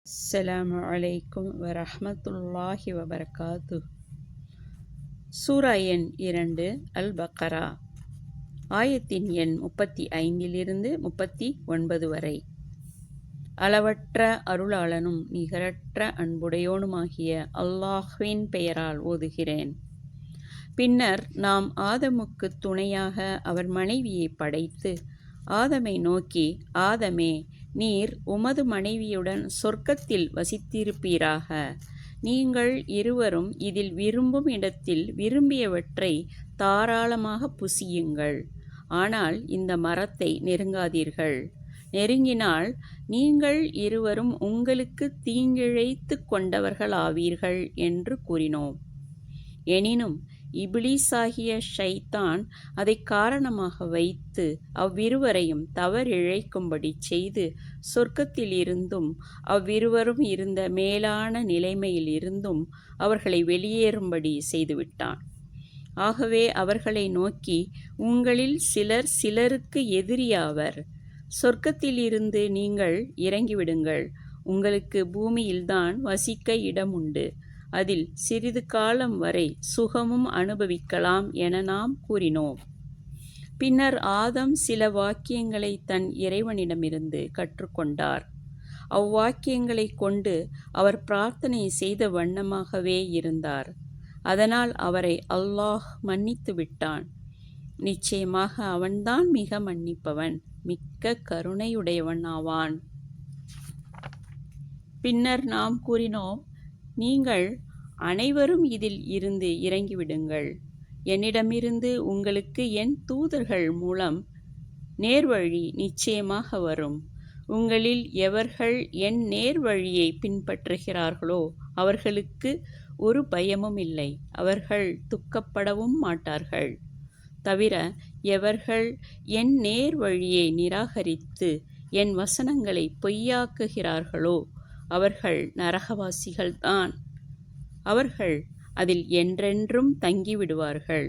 அஸ்ஸலாமு அலைக்கும் வரஹ்மத்துல்லாஹி வபரகாத்து. சூரா எண் 2 அல் பக்ரா. ஆயத்தின் எண் 35 39 வரை. அளவற்ற அருளாளனும் நிகரற்ற அன்புடையோனுமாகிய அல்லாஹ்வின் பெயரால் ஓதுகிறேன். பின்னர் நாம் ஆதமுக்கு துணையாக அவர் மனைவியை படைத்து ஆதமை நோக்கி, ஆதமே, நீர் உமது மனைவியுடன் சொர்க்கத்தில் வசித்திருப்பீராக. நீங்கள் இருவரும் இதில் விரும்பும் இடத்தில் விரும்பியவற்றை தாராளமாக புசியுங்கள். ஆனால் இந்த மரத்தை நெருங்காதீர்கள். நெருங்கினால் நீங்கள் இருவரும் உங்களுக்கு தீங்கிழைத்து கொண்டவர்களாவீர்கள் என்று கூறினோம். எனினும் இபிலீஸாகிய ஷைத்தான் அதை காரணமாக வைத்து அவ்விருவரையும் தவறிழைக்கும்படி செய்து சொர்க்கத்திலிருந்தும் அவ்விருவரும் இருந்த மேலான நிலைமையிலிருந்தும் அவர்களை வெளியேறும்படி செய்துவிட்டான். ஆகவே அவர்களை நோக்கி, உங்களில் சிலர் சிலருக்கு எதிரியாவர். சொர்க்கத்திலிருந்து நீங்கள் இறங்கிவிடுங்கள். உங்களுக்கு பூமியில்தான் வசிக்க இடம் உண்டு. அதில் சிறிது காலம் வரை சுகமும் அனுபவிக்கலாம் என நாம் கூறினோம். பின்னர் ஆதம் சில வாக்கியங்களை தன் இறைவனிடமிருந்து கற்றுக்கொண்டார். அவ்வாக்கியங்களை கொண்டு அவர் பிரார்த்தனை செய்த வண்ணமாகவே இருந்தார். அதனால் அவரை அல்லாஹ் மன்னித்து விட்டான். நிச்சயமாக அவன்தான் மிக மன்னிப்பவன், மிக்க கருணையுடையவன் ஆவான். பின்னர் நாம் கூறினோம், நீங்கள் அனைவரும் இதில் இருந்து இறங்கிவிடுங்கள். என்னிடமிருந்து உங்களுக்கு என் தூதர்கள் மூலம் நேர்வழி நிச்சயமாக வரும். உங்களில் எவர்கள் என் நேர்வழியை பின்பற்றுகிறார்களோ அவர்களுக்கு ஒரு பயமும் இல்லை. அவர்கள் துக்கப்படவும் மாட்டார்கள். தவிர எவர்கள் என் நேர்வழியை நிராகரித்து என் வசனங்களை பொய்யாக்குகிறார்களோ அவர்கள் நரகவாசிகள்தான். அவர்கள் அதில் என்றென்றும் தங்கிவிடுவார்கள்.